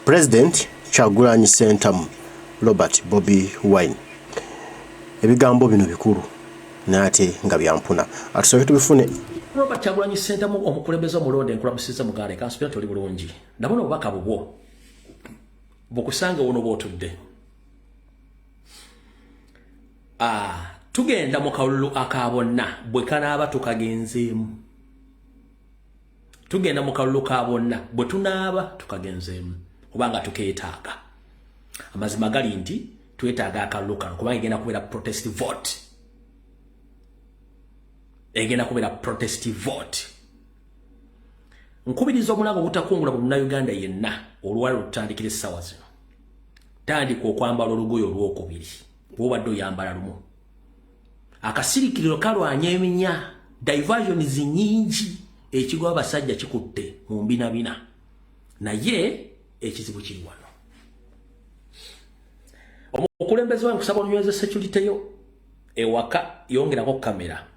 President Kyagulanyi Ssentamu Robert Bobi Wine. Ebigambo bino bikulu nate nga byampuna. Atusoke tubifune. Robert Kyagulanyi Ssentamu omukulembeze omulonde nkulamusiza mugale kansipira toli bulungi. Ndabona obubaka bubwo. Bukusanga wono bwotudde. Tugenda mu kalulu akabonna bwe kanaaba tukagenzeemu. Tugenda mu kalulu kabonna bwe tunaaba tukagenzeemu. Kubanga tukeetaaga. Amazima gali nti twetaaga akalulu kano kubanga egenda kubeera protest vote. Egenda kubeera protest vote. Nkubiriza omulango obutakungula mu Munnayuganda yenna olwali lutandikira essaawa zino. Tandika okwambala olugoye olwokubiri bw'obadde oyambala lumu. Akasirikiriro kalwanya eminya, diversions nyingi, ekigwa abasajja kikutte mu mbinabina. Naye ekizibu kiri wano. Omukulembeze wange kusaba onyweze security yo ewaka yongerako kamera.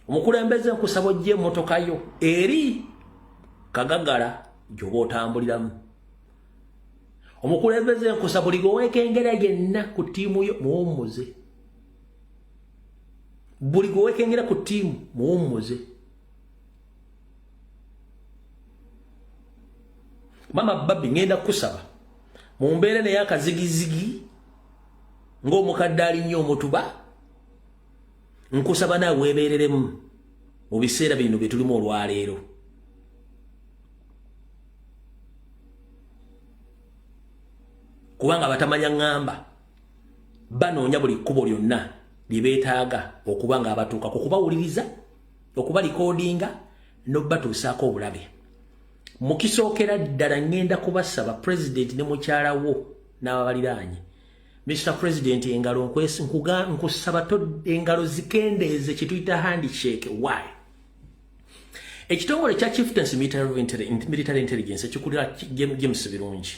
Omukulembeze nkusaba ojje emmotoka yo eri Kagagala gy'oba otambuliramu. Omukulembeze nkusaba buli gweweekengera yenna ku ttiimu yo muwummuze. Buli gweweekengera ku ttiimu muwummuze. Mama Babi ngenda kusaba mu mbeera n'eyakazigizigi ng'omukadde alinnyo omutuba. Nkusaba naawe weebeereremu mu biseera bino bye tulimu olwaleero. Kubanga batamanya ngamba banoonya buli kkubo lyonna lye beetaaga okuba nga abatuuka ku kubawuliriza, okubalikoodinga n'obbatuusaako obulabe. Mu kisookera ddala ngenda kubasaba President ne mukyala wo n'ababaliraanye. Mr. President, engalo nkusaba engalo zikendeeze kye tuyita handshake. Why? Ekitongole kya Chieftains Military Intelligence ekikulira James Birungi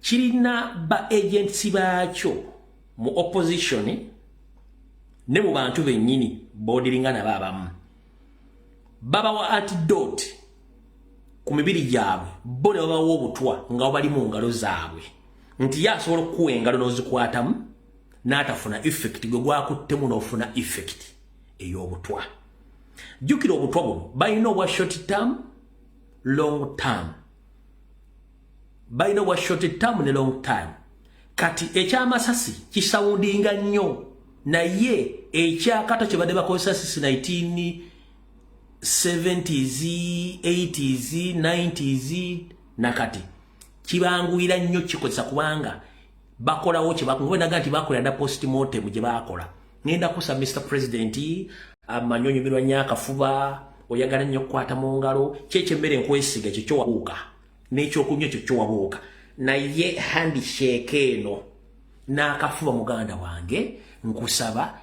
kirina ba agents baakyo mu opposition ne mu bantu bennyini boodiringa nabo abamu. Babawa antidote ku mibiri gyabwe bo ne babawa obutwa nga bali mu ngalo zaabwe nti yasobola okukuwa engalo n'ozikwatamu n'atafuna effect gwe gwakuttemu n'ofuna effect ey'obutwa. Jjukira obutwa buno balina obwa short term, long term. Balina obwa short term ne long time. Kati ekyamasasi kisawundinga nnyo naye ekyakato kye badde bakozesa sisi 1970s, 80s, 90s nakati kibanguira nnyo kikozesa kubanga bakolawo kye bakungonaga nti bakola na postmortem gye bakola. Ngenda kusa Mr. President amanyonyomerwa nnyo akafuba oyagala nnyo okukwata mu ngalo ky'emmere nkwesiga ekyo kyowabuuka n'ekyokunywa ekyo kyowabuuka naye handshake eno n'akafuba muganda wange nkusaba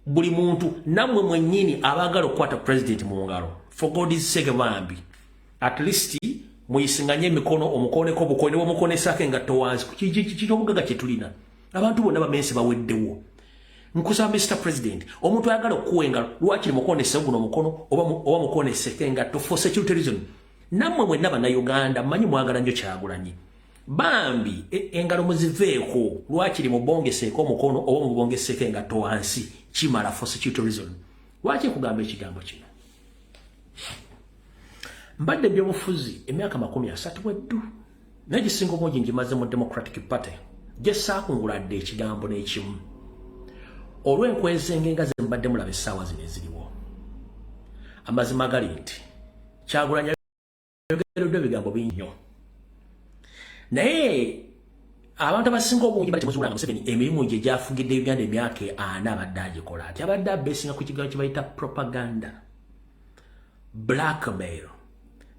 buli muntu nammwe mwennyini abaagala okukwata President mu ngalo for God's sake bambi at least muyisinganye emikono omukoneko obukoone bw'omukonesako engatto wansi kitobugaga kye tulina abantu bonna bamensi baweddewo. Nkusaba Mr. President omuntu ayagala okukuwa engalo lwakiri mukonese guno omukono oba mukoneseko engatto for security reason. Nammwe mwenna bannayuganda mmanyi mwagala nnyo Kyagulanyi bambi engalo muziveeko lwakiri mubongeseeko omukono oba mubongeseeko engatto wansi kimala for security reason. Lwaki kugamba ekigambo kino? Mbadde byobufuzi emyaka 30 weddu naye gisinga obungi ngimaze mu Democratic Party gye saakunguladde ekigambo n'ekimu olw'enkwezenge nga ze mbadde mulaba essaawa zino eziriwo. Amazima gali nti Kyagulanyi ayogeredde ebigambo bingi nnyo naye abantu abasinga obungi batemuzibula nga Museveni emirimu gye gyafugidde Uganda emyaka 4 abadde agikola ati abadde abeesinga ku kigambo kye bayita propaganda, blackmail,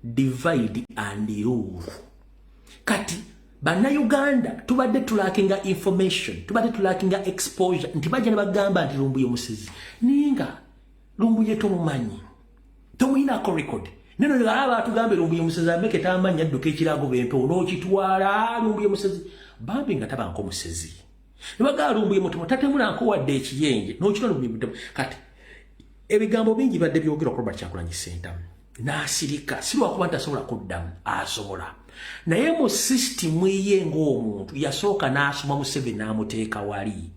divide and rule. Kati bannayuganda tubadde tulakinga information, tubadde tulakinga exposure nti bajja ne bagamba nti Lumbuye musezi ninga Lumbuye tomumanyi tomuyinako record neno laba tugambe Lumbuye musezi ameke tamanya adduka ekirago bempewo n'okitwala Lumbuye musezi bambi nga tabanko musezi ne bagamba Lumbuye mutomo tatemulanko wadde ekiyenje n'okitwala Lumbuye mutomo. Kati ebigambo bingi badde byogerwa ku Robert Kyagulanyi Ssentamu n'asirika sirwa kuba ntasobola kuddamu asobola naye mu system ye ng'omuntu yasooka n'asoma Museveni n'amuteeka wali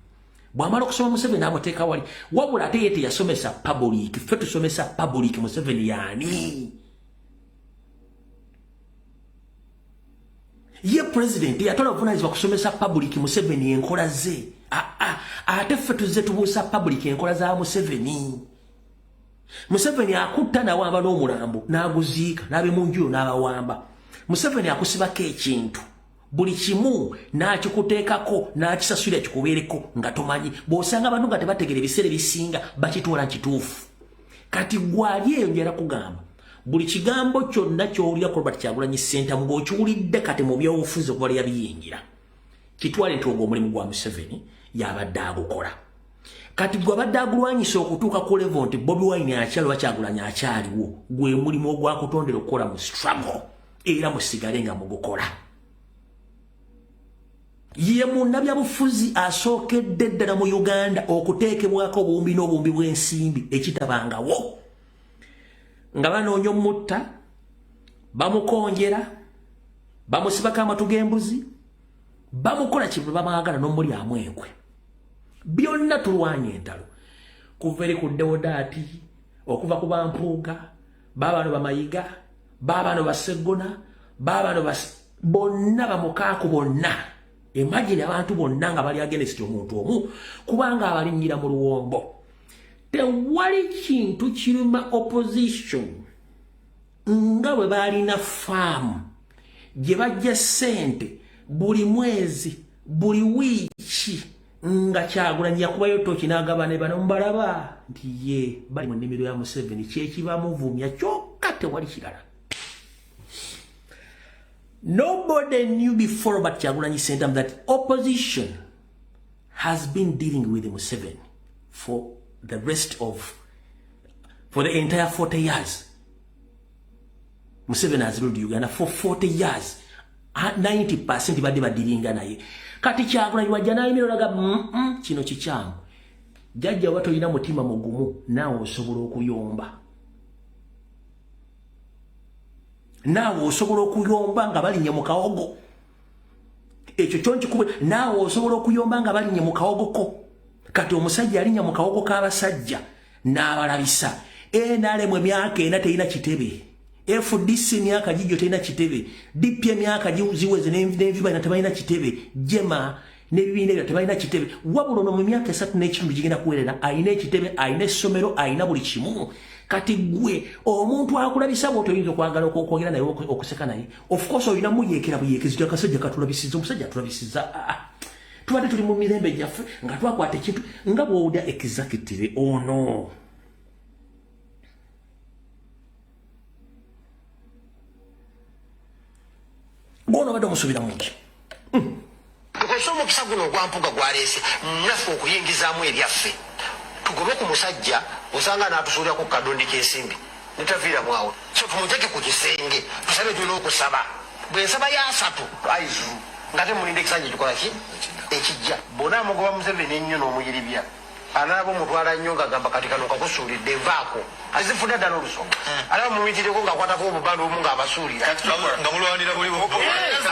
bw'amala okusoma Museveni n'amuteeka wali wabula ate ye teyasomesa public ffe tusomesa public Museveni yaani ye president yatola obuvunaanyizibwa kusomesa public Museveni enkola ze ate ffe tuzze tubuusa public enkola za Museveni akutta n'awamba n'omulambo n'aguziika n'abemunjuyo n'abawamba Museveni akusibako ekintu buli kimu n'akikuteekako n'akisasulira kikubeereko nga tomanyi bw'osanga abantu nga tebategera ebiseera ebisinga bakitwala nkituufu kati gwali eyo njera kugamba buli kigambo kyonna ky'owulira ku Robert Kyagulanyi Ssentamu ng'okiwulidde kati mu byobufuzi okuba yabiyingira kitwale nti ogwo omulimu gwa Museveni yabadde agukola kati gwe abadde agulwanyisa okutuuka ku level nti Bobi Wine akyaliwo Kyagulanyi akyaliwo gwe mulimu ogwakutondera okukola mu struggle era musigale nga mugukola ye munnabyabufuzi asookedde ddala mu Uganda okuteekebwako obuwumbi n'obuwumbi bw'ensimbi ekitabangawo nga banoonya omutta bamukonjera bamusibako amatu g'embuzi bamukola kintu bamwagala n'omulyamu enkwe byonna tulwanya entalo kuva eri ku Deodaati okuva ku Bampuuga baabano bamayiga baabano baseggona baabano bonna bamukaaku bonna imagine abantu bonna nga bali against omuntu omu kubanga abalinnyira mu luwombo tewali kintu kiruma opposition nga bwe balina faamu gye bajja ssente buli mwezi buli wiiki nga Kyagulanyi yakubayo tooki n'agaba ne bano mbalaba nti ye bali mu nnimiro ya Museveni kyekibamuvumya kyokka tewali kirala. Nobody knew before but Kyagulanyi Ssentamu that opposition has been dealing with Museveni for the entire 40 years. Museveni has ruled Uganda for 40 years. 90% badde badiringa naye. Kati Kyagulanyi wajja n'ayimirira olaga kino kikyamu. Jjajja wa tolina mutima mugumu naawe osobola okuyomba. Naawe osobola okuyomba nga balinnya mu kawogo. Ekyo kyonkikubwe naawe osobola okuyomba nga balinnya mu kawogo ko. Kati omusajja alinnya mu kawogo k'abasajja n'abalabisa. NRM emyaka ena terina kitebe. FDC myaka gijjo terina kitebe. DP myaka ziweze n'enviba tebalina kitebe. Jema n'ebibiina ebyo tebalina kitebe. Wabula ono mu myaka 3 n'ekitundu gigenda kuwerera alina ekitebe, alina essomero, alina buli kimu. Kati gwe omuntu akulabisa bw'oto oyinza okwagala okwogera naye okuseka naye. Of course olina muyeekera buyeekezi akasajja katulabisiza omusajja atulabisiza. Tubadde tuli mu mirembe gyaffe nga twakwata ekintu nga bw'owulira executive ono. Gwono badde omusubira muki. Tukosoma omukisa guno ogwampuga gwaleese naffe okuyingizaamu ebyaffe. Tugobe ku musajja osanga n'atusuulira ku kadondi k'ensimbi netaviira mwawo so tumujjake ku kisenge tusabe tulina okusaba bw'ensaba ya 3 aizulu ngate mulinde ekisanja kikola ki ekijja bona amugoba Museveni ennyo n'omuyiribya anaabo mutwala nnyo ng'agamba kati kano kakusuulidde nvaako azifuna ddala olusonga alaba mumitireko ng'akwatako obubanda omu ng'abasuulira nga mulwanira buli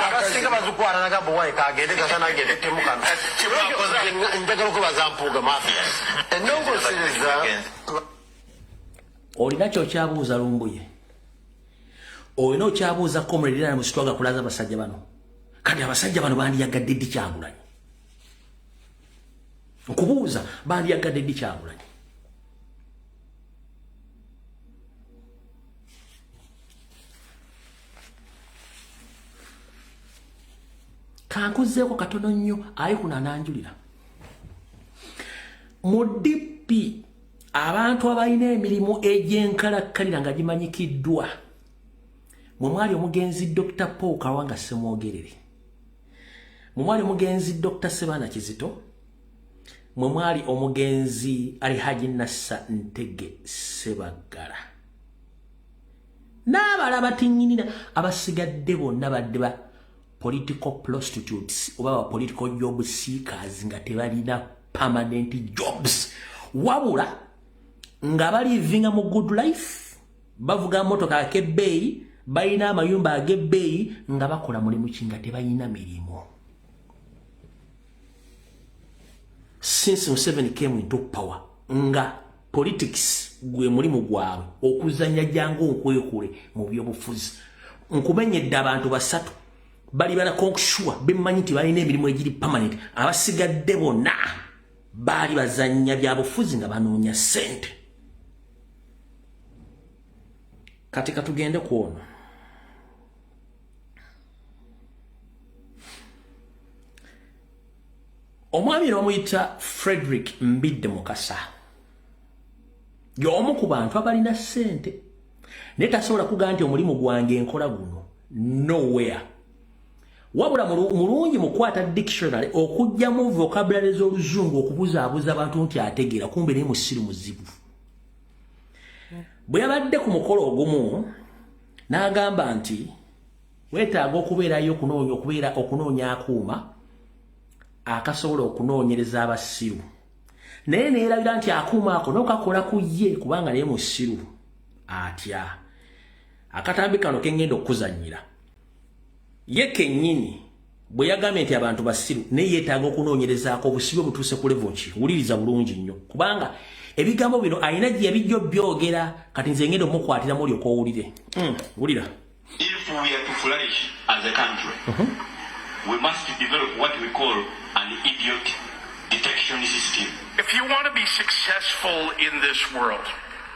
akasinga bazikwala nagamba owaye kagende gasanagende temukano njagala okubaza Mpuuga mafia ennongosereza olina kyokyabuuza Lumbuye olina okyabuuza Comrade era musitwaga kulaza abasajja bano kati abasajja bano bandiyagadde ddi Kyagulanyi nkubuuza bandiyagadde ddi Kyagulanyi kankuzeeko katono nnyo ayi kuno ananjulira mu DP abantu abalina emirimu egy'enkalakkalira nga gimanyikiddwa mwe mwali omugenzi Dr. Paul Kawanga Ssemwogerere mwe mwali omugenzi Dr. Sebana Kizito mwe mwali omugenzi Alhaji Nassa Ntege Sebagala n'abalala batinnyinira abasigadde bonna badde ba political prostitutes oba political job seekers nga tebalina permanent jobs wabula nga bali vinga mu good life bavuga motoka akebbeeyi balina amayumba agebbeeyi nga bakola mulimu ki nga tebalina mirimu. Since Museveni came into power nga politics gwe mulimu gwabwe okuzanya jangu okwekule mu byobufuzi nkumenyedde abantu basatu bali bana konkushua bemmanyi nti balina emirimu egiri permanent abasigadde bonna bali bazanya byabufuzi nga banoonya ssente. Kati katugende kuono omwami n'omuyita Frederick Mbidde Mukasa y'omu ku bantu abalina ssente naye tasobola kugaa nti omulimu gwange enkola guno nowhere wabula mulungi mukwata dictionary okujjamu vocabulary z'oluzungu okubuzaabuza abantu nti ategeera kumbe naye musiru muzibu. Bwe yabadde ku mukolo ogumu n'agamba nti weetaaga okubeerayo okunoonya akuuma akasobola okunoonyereza abasiru naye neerabira nti akuuma ako n'okakola ku ye kubanga naye musiru atya akatambi kano kengenda okuzanyira ye kennyini bwe yagambye nti abantu basiru naye yeetaaga okunoonyerezaako obusiru butuuse ku level ki wuliriza bulungi nnyo kubanga ebigambo bino alina gye yabijja byogera kati nze ngenda omukwatiramu olyoka owulire. Wulira. If we are to flourish as a country, we must develop what we call an idiot detection system. If you want to be successful in this world,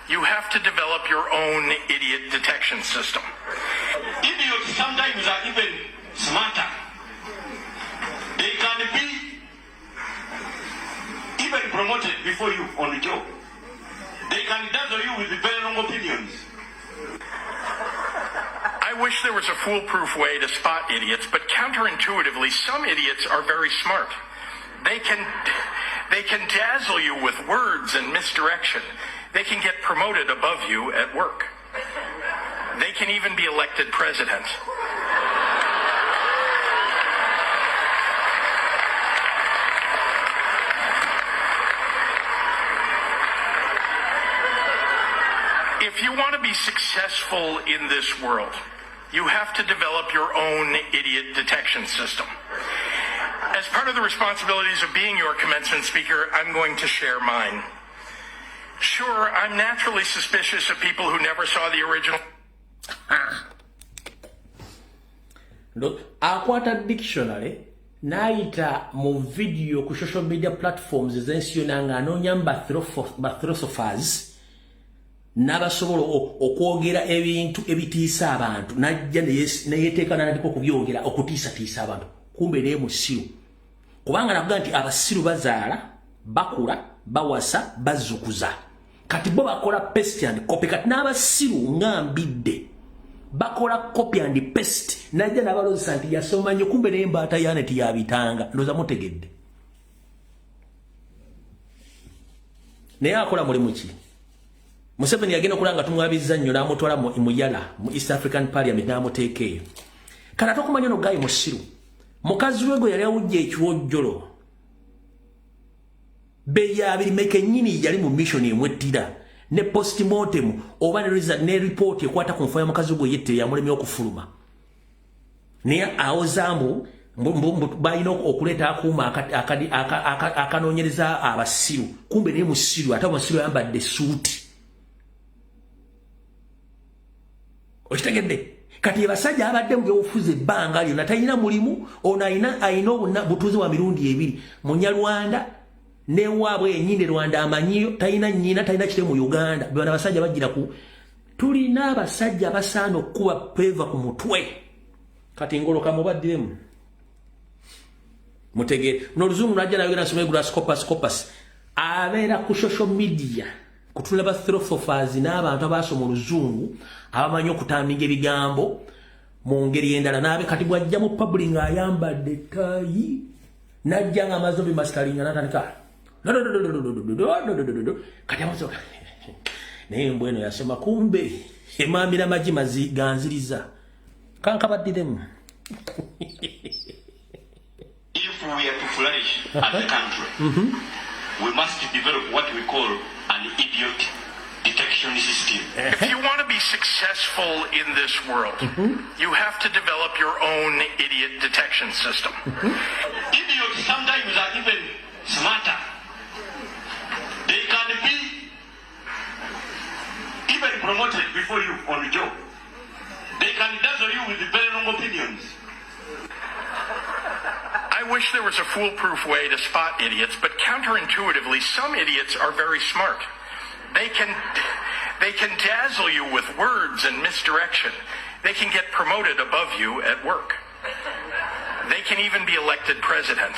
you have to develop your own idiot detection system. Idiots sometimes are even smarter. They can be even promoted before you on the job. They can dazzle you with very wrong opinions. I wish there was a foolproof way to spot idiots, but counterintuitively, some idiots are very smart. They can dazzle you with words and misdirection. They can get promoted above you at work. They can even be elected president. If you want to be successful in this world, you have to develop your own idiot detection system. As part of the responsibilities of being your commencement speaker, I'm going to share mine. Sure, I'm naturally suspicious of people who never saw the original. Look, akwata dictionary naita mu video ku social media platforms ezensiyo nanga anoonya philosophers n'abasobola okwogera ebintu ebitiisa abantu najja neyeteeka n'atandika okubyogera okutiisatiisa abantu kumbe naye musiru kubanga nakuga nti abasiru bazaala bakula bawasa bazzukuza kati bo bakola paste and copy kati n'abasiru nga Mbidde bakola copy and paste najja n'abalozesa nti yasoma nnyo kumbe naye embaata yaneti yabitanga ndoza mutegedde naye akola mulimu ki Museveni yagenda okulanga tumwabizza nnyo n'amutwala mu Yala mu East African Parliament n'amuteeka eyo kana tokumanya no gayi musiru mukazi we gwe yali awujja ekiwojjolo beya abiri meke nnyini yali mu mission emwettira ne postmortem oba ne report ekwata ku nfa ya mukazi gwe yette yamulemye okufuluma naye awozaamu balina okuleeta akuuma akanoonyereza abasiru kumbe naye musiru ate abasiru ayambadde suuti okitegedde kati abasajja abadde mu byobufuzi ebbanga lyonna talina mulimu ono ayina butuuzi wa mirundi ebiri munyarwanda ne waabwe ennyinde Rwanda amanyiyo talina nnyina talina kite mu Uganda bwana abasajja bagira ku tulina abasajja basaana okuba peva ku mutwe kati ngoloka mubaddiremu mutegere n'oluzungu najja nayo nasoma egula scopus abeera ku social media kutula ba philosophers n'abantu abasoma oluzungu abamanyi okutambinga ebigambo mu ngeri endala n'abe kati bwajja mu public ayambadde tayi najja nga amaze bimastalinga n'atandika kati amaze naye mbweno yasoma kumbe emambira amagi maziganziriza kankabaddiremu. If we are to flourish as a country, we must develop what we call an idiot detection system. If you want to be successful in this world, you have to develop your own idiot detection system. Idiots sometimes are even smarter. They can be even promoted before you on the job. They can dazzle you with very wrong opinions. I wish there was a foolproof way to spot idiots, but counterintuitively, some idiots are very smart. They can dazzle you with words and misdirection. They can get promoted above you at work. They can even be elected president.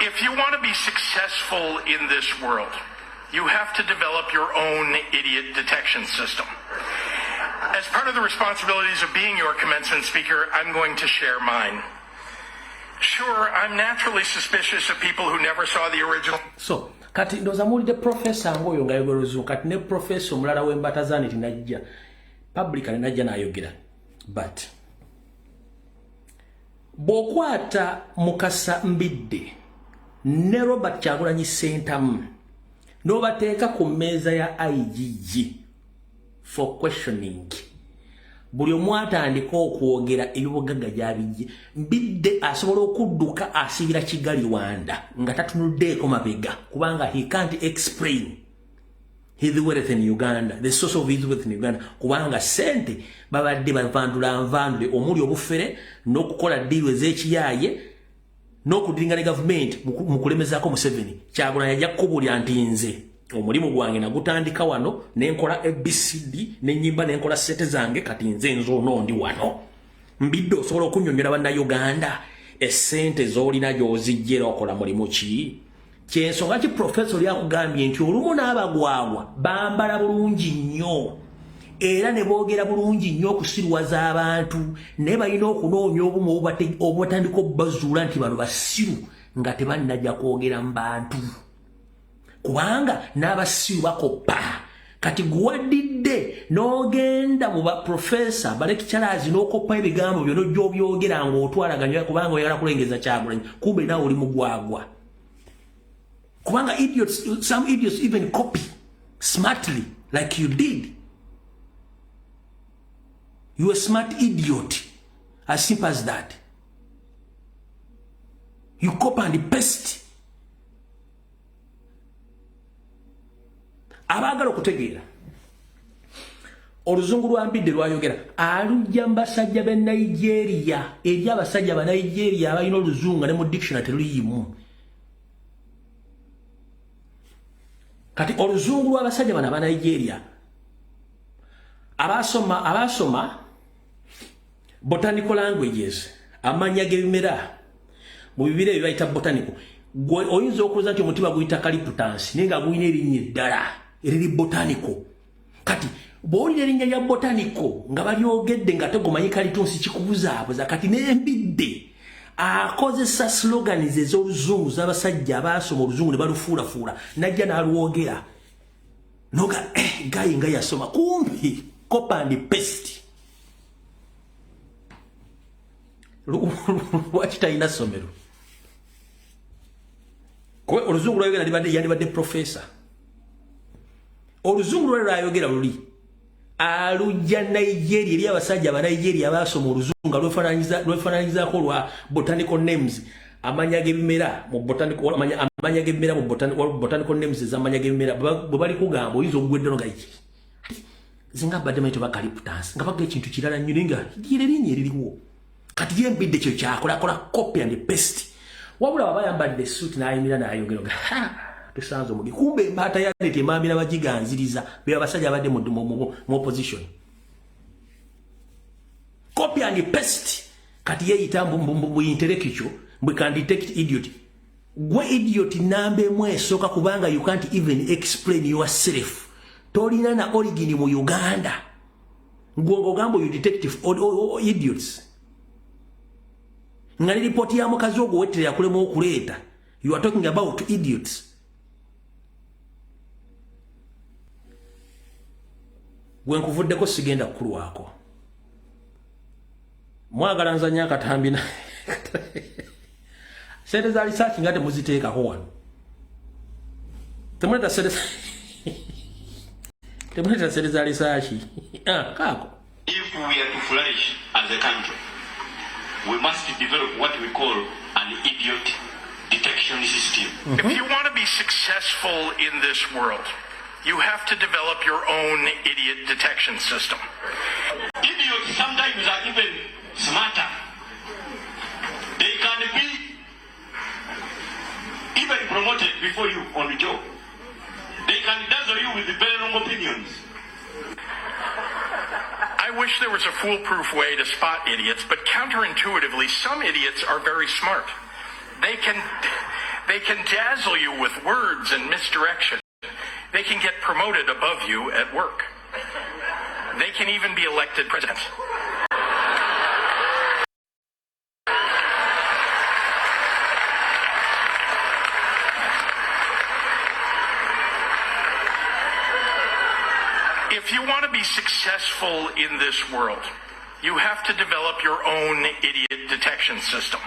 If you want to be successful in this world, you have to develop your own idiot detection system. As part of the responsibilities of being your commencement speaker, I'm going to share mine. Sure, I'm naturally suspicious of people who never saw the original. So, kati ndoza mulide professor ngoyo nga yogerozu kati ne professor mulala wembatazani tinajja publicly najja nayogera. But bokwata Mukasa Mbidde ne Robert Kyagulanyi Ssentamu nobateeka ku mmeeza ya IGG for questioning. Buli omu atandika okwogera ebibugagga gyabijje. Mbidde asobola okudduka asibira Kigali Wanda nga tatunuddeeko mabega kubanga he can't explain his wealth in Uganda, the source of his wealth in Uganda, kubanga sente babadde bavandule omuli obufere n'okukola ddiiru ez'ekiyaaye n'okudinga ne government mu kulemezaako Museveni. Kyagulanyi ajja kukubulya nti nze omulimu gwange nagutandika wano nenkola ABCD nenyimba nenkola sete zange kati nze nzono ndi wano. Mbidde osobola okunnyonnyola bannayuganda essente z'olina gy'ozijjera okola mulimu ki? Kyensonga ki professor yakugambye nti olumu n'abagwagwa bambala bulungi nnyo era ne boogera bulungi nnyo okusirwaza abantu naye balina okunoonya obumu obubatandika obbazuula nti bano basiru nga tebannajja kwogera mu bantu kubanga n'abasiru bakoppa. Kati guwaddidde n'ogenda mu baprofesa balekicalazi n'okoppa ebigambo byo n'ojja obyogera ng'otwalaganya kubanga oyagala kulengeza Kyagulanyi kumbe naawe oli mugwagwa. Kubanga idiots, some idiots even copy smartly like you did. You a smart idiot. As simple as that. You copy and paste. Abagala okutegeera oluzungu lwa Mbidde lwayogera alujja mbasajja be Nigeria eri abasajja ba Nigeria abalina oluzungu ne mu dictionary teruliyimu. Kati oluzungu lw'abasajja bana ba Nigeria abasoma botanical languages amanya g'ebimera mu bibira ebyo bayita botanical. Gwe oyinza okuza nti omutima guyita caliputansi naye nga guyina erinnya eddala eriri botanical. Kati bw'olina erinnya lya botanical nga balyogedde nga tegomanyi kalitunsi kikubuzaabuza. Kati ne Mbidde akozesa slogans ez'oluzungu z'abasajja abaasoma oluzungu ne balufuulafuula najja n'alwogera noga gayi nga yasoma kumpi copy and paste. Lwaki talina ssomero? Kwe oluzungu lwayogera yandibadde professor. Oluzungu lwayogera luli alujja Nigeria eri abasajja aba Nigeria baasoma oluzungu nga lwefaananyizaako lwa botanical names amanya g'ebimera mu botanical amanya g'ebimera mu botanical names ez'amanya g'ebimera bwe bali kugamba oyinza okugweddeno nga iki zinga badde mayito bakaliputans nga baga ekintu kirala nnyo naye nga lyerinnya eririwo. Kati ye Mbidde kyo kyakolakola copy and paste. Wabula baba yambadde suit n'ayimira n'ayogera nga tusanze omugi kumbe embaata yaleta emambira bagiganziriza be abasajja abadde mu opposition. Copy and paste. Kati yeeyita mbu intellectual mbu can detect idiot. Gwe idiot namba emu esooka kubanga you can't even explain yourself. Tolina na origin mu Uganda. Ngwongo gambo you detective idiots. Ngani ripoti ya mukazi ogwo wetere yakulema okuleeta. You are talking about idiots. Gwe nkuvuddeko sigenda kukulwako. mwagala nzanya akatambi na sente za research ngate muziteekako wano temuleta sente za research kako. If we are to flourish as a country, we must develop what we call an idiot detection system. If you want to be successful in this world, you have to develop your own idiot detection system. Idiots sometimes are even smarter. They can be even promoted before you on the job. They can dazzle you with very wrong opinions. I wish there was a foolproof way to spot idiots, but counterintuitively, some idiots are very smart. They can dazzle you with words and misdirection. They can get promoted above you at work. They can even be elected president. If you want to be successful in this world, you have to develop your own idiot detection system.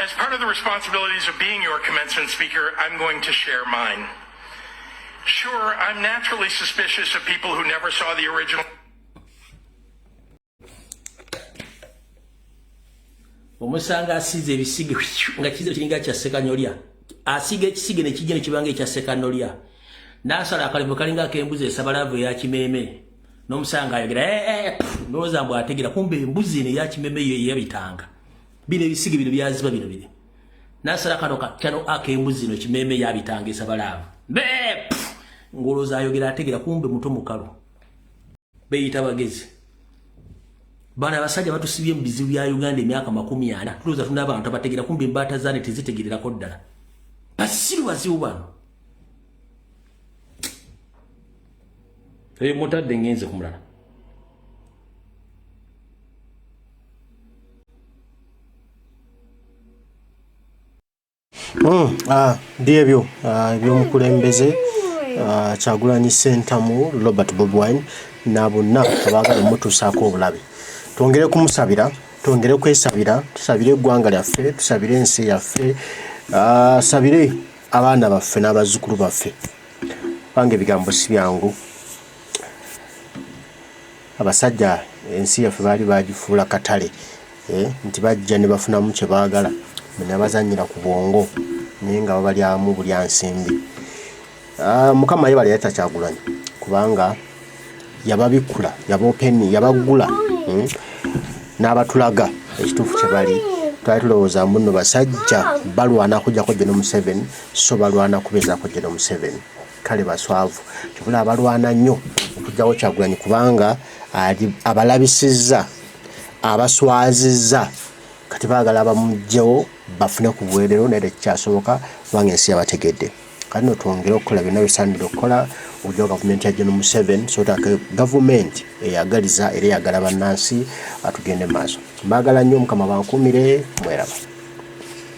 As part of the responsibilities of being your commencement speaker, I'm going to share mine. Sure, I'm naturally suspicious of people who never saw the original. Omusanga asize ebisige nga kize kiringa kya sekanolya. Asiga ekisige ne kijja ne kibanga ekya sekanolya. Nasala akalimu kalinga akembuze esabalavu ya kimeme. Nomusanga ayogera noza mbwa ategera kumbe embuzi ne ya kimeme ye yabitanga. Bino ebisige bino byaziba bino. Nasala kano akembuzi no kimeme yabitanga esabalavu. Ngoloza ayogera ategera kumbe muto mukalo. Beyita bagezi. Bana basajja batusibye mu bizibu ya Uganda emyaka 40. Tuloza tuna abantu abategera kumbe mbata zane tezitegerera ko ddala. Basiru wazibu bano. Mutadde ngenze kumulala. Ndiebyo ebyomukulembeze Kyagulanyi Ssentamu Robert Bobi Wine na bonna abaagala mutusaako obulabe. Twongere kumusabira, twongere kwesabira, tusabire eggwanga lyaffe, tusabire ensi yaffe, sabire abaana baffe n'abazzukulu baffe. Bange ebigambo si byangu. Abasajja ensi yaffe baali bagifuula katale nti bajja ne bafunamu kye baagala ne bazannyira ku bwongo naye nga babalyamu bulya nsimbi. Mukama ye baleeta Kyagulanyi kubanga yababikula yabagula n'abatulaga ekituufu kye bali. Twali tulowooza muno basajja balwana kujjako Gen. Museveni so balwana kubezaako Gen. Museveni. Kale baswavu kibula abalwana nnyo okujjawo Kyagulanyi kubanga abalabisizza abaswazizza kati baagala bamugjewo bafune ku bwerero naye tekyasoboka kubanga ensi yabategedde. Kati twongere okukola byonna bisaanidde okukola okujjawo gavumenti ya Gen. Museveni so that gavumenti eyagaliza era eyagala bannansi atugende maaso. Mbaagala nnyo Mukama bankuumire mweraba.